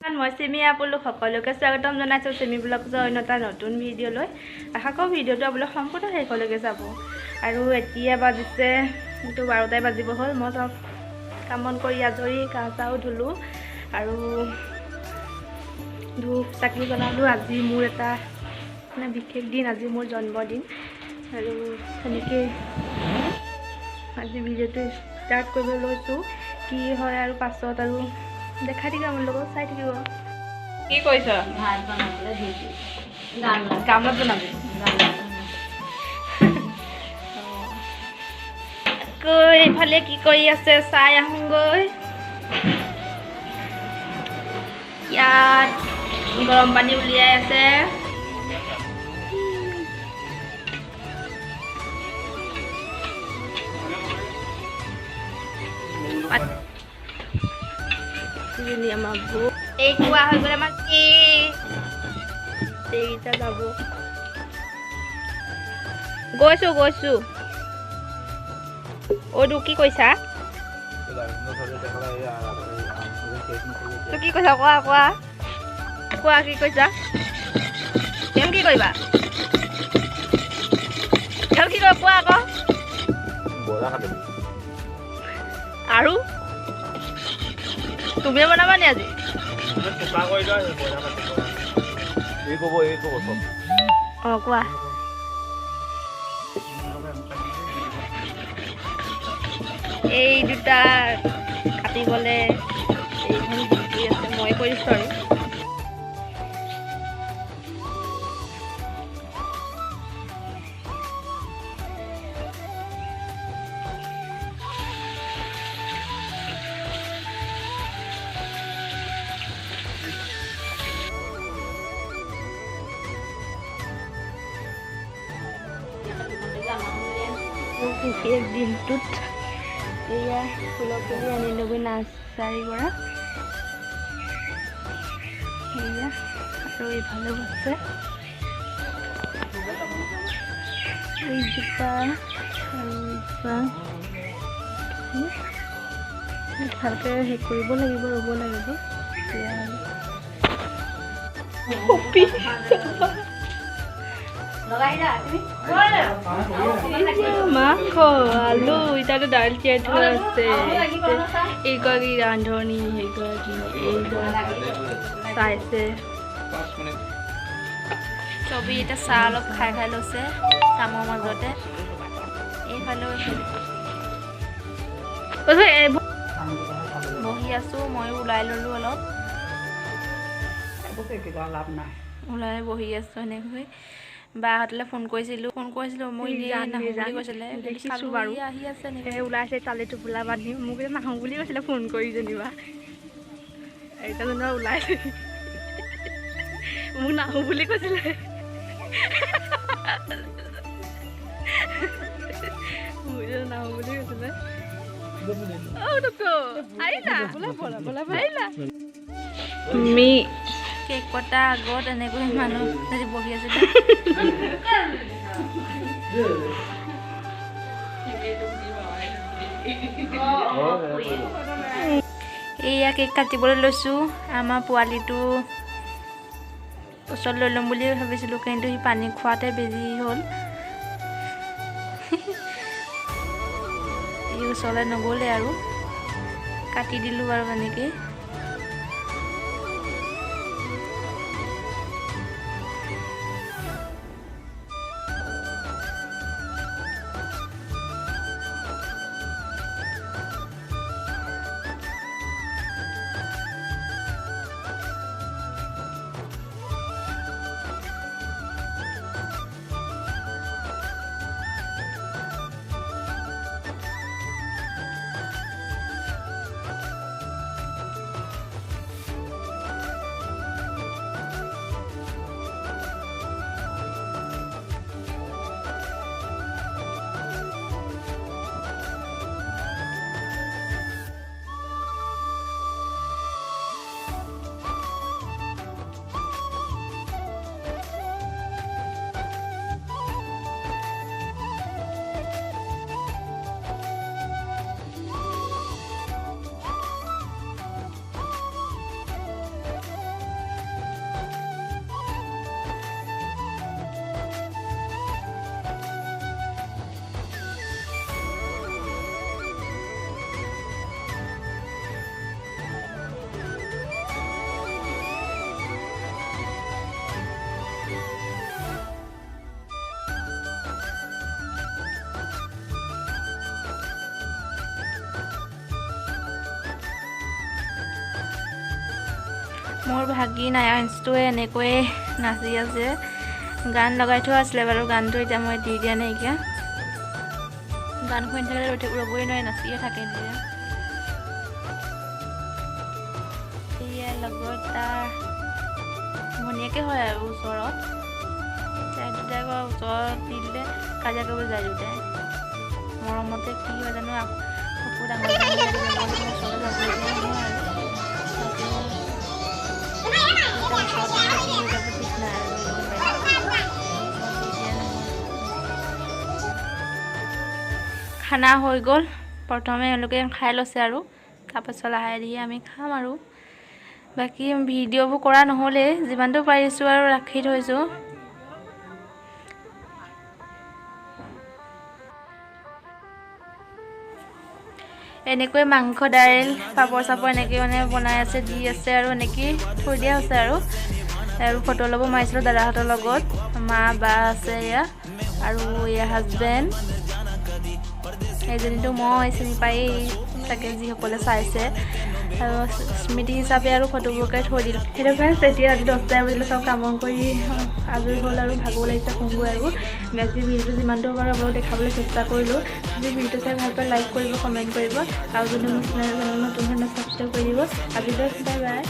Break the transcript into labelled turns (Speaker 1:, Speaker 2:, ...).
Speaker 1: মই চিমি আপোনালোক সকলোকে স্বাগতম জনাইছোঁ চিমি ব্লগৰ অন্য এটা নতুন ভিডিঅ'লৈ। আশা কৰোঁ ভিডিঅ'টো আপোনালোক সম্পূৰ্ণ শেষলৈকে যাব। আৰু এতিয়া বাজিছে 12টাই বাজিব হ'ল। মই চব কাম বন কৰি আজৰি গা চাও ধুলোঁ আৰু ধূপ চাকি জ্বলালোঁ। আজি মোৰ এটা মানে বিশেষ দিন, আজি মোৰ জন্মদিন আৰু তেনেকৈ আজি ভিডিঅ'টো ষ্টাৰ্ট কৰিব লৈছোঁ। কি হয় আৰু পাছত আৰু দেখাই থাকিব, মোৰ লগত চাই থাকিব। কি কৰিছ?
Speaker 2: ভাত বনাবলৈ দিছোঁ।
Speaker 1: গামলাত বনাবি। এইফালে কি কৰি আছে চাই আহোঁগৈ। ইয়াত গৰম পানী উলিয়াই আছে। আমাৰ বৌ এই কোৱা হৈ গ'লে আমাক কি এইকেইটা যাব। গৈছোঁ অ'দু কি কৈছা? তই কি কৈছা কোৱা কি কৈছা? কেম কি কৰিবা? কেম কি কৰিবা কোৱা আকৌ। আৰু তুমিয়ে বনাবা নি আজি? অঁ কোৱা। এই দুটা কাটিবলৈ এইখন কৰি আছে, মই কৰিছোঁ আৰু। বিশেষ দিনটোত এয়া ফুলৰ পুলি আনিলোগৈ নাৰ্চাৰীৰ পৰা। সেয়া আৰু এইফালেও আছে এইজোপা আৰু এইজোপা। ভালকৈ হেৰি কৰিব লাগিব, ৰুব লাগিব। মাংস আলু ইতাতো দাইল তিয়াই থোৱা আছে। এইগৰাকী ৰান্ধনি, সেইগৰাকী চাইছে। চবেই এতিয়া চাহ অলপ খাই লৈছে চামৰ মাজতে। এইফালেও বহি আছোঁ, ময়ো ওলাই ল'লোঁ অলপ। ওলাই বহি আছোঁ এনেকৈ। বাহঁতলৈ ফোন কৰিছিলোঁ মই নাহোঁ বুলি কৈছিলে। দেখিছোঁ বাৰু আহি আছে এনেকৈ ওলাইছে তালি টোপোলা বান্ধি। মোক এতিয়া নাহোঁ বুলি কৈছিলে ফোন কৰি যেনিবা। এতিয়া যেনিবা ওলাইছে, মোক নাহোঁ বুলি কৈছিলে। মোক এতিয়া নাহোঁ বুলি কৈছিলে। তুমি কেক কটা আগত এনেকৈ মানুহ বহি আছিলে। এইয়া কেক কাটিবলৈ লৈছোঁ। আমাৰ পোৱালিটো ওচৰত লৈ ল'ম বুলি ভাবিছিলোঁ, কিন্তু সি পানী খোৱাতে বেজি হ'ল। এই ওচৰলৈ নগ'লে আৰু কাটি দিলোঁ আৰু এনেকৈ। মোৰ ভাগিন আয়াঞ্চটোৱে এনেকৈয়ে নাচি আছে। গান লগাই থোৱা আছিলে বাৰু, গানটো এতিয়া মই দি দিয়া নাইকিয়া। গান শুনি থাকিলে ৰ'বই নোৱাৰে, নাচিয়ে থাকে এতিয়া। এয়া লগত তাৰ ভনীয়েকে হয় আৰু ওচৰত। তাই দুটাই আকৌ ওচৰত দি দিলে কাজিয়া কৰিব যায় দুটাই। মৰমতে কি হয় জানো, চকু ডাঙৰ ওচৰলৈ যাবলগীয়া নহয় আৰু। খানা হৈ গ'ল, প্ৰথমে এওঁলোকে খাই লৈছে আৰু তাৰপাছত লাহে ধীৰে আমি খাম আৰু। বাকী ভিডিঅ'বোৰ কৰা নহ'লে, যিমানটো পাৰিছোঁ আৰু ৰাখি থৈছোঁ। এনেকৈ মাংস দাইল পাপৰ চাপৰ এনেকৈ মানে বনাই আছে, দি আছে আৰু এনেকেই থৈ দিয়া হৈছে আৰু ফটো ল'ব মাৰিছিলোঁ দাদাহঁতৰ লগত। মা বা আছে এয়া, আৰু এয়া হাজবেণ্ড। এইজনীতো মই চিনি পায়েই তাকে, যিসকলে চাইছে। আৰু স্মৃতি হিচাপে আৰু ফটোবোৰকে থৈ দিলোঁ। সেইটো ফ্ৰেণ্ডছ, এতিয়া ৰাতি 10টা বাজিলে, চব কাম বন কৰি আজৰি হ'ল আৰু ভাগৰ লাগিছে, শুমগৈ আৰু। আজি ভিডিঅ'টো যিমানটো পাৰোঁ আপোনালোকক দেখাবলৈ চেষ্টা কৰিলোঁ। যদি ভিডিঅ'টো চাই ভাল পায় লাইক কৰিব, কমেণ্ট কৰিব, আৰু যদি মোৰ চেনেলটো নতুন ধৰণে ছাবস্ক্ৰাইব কৰি দিব। আজিলৈ বাই বাই।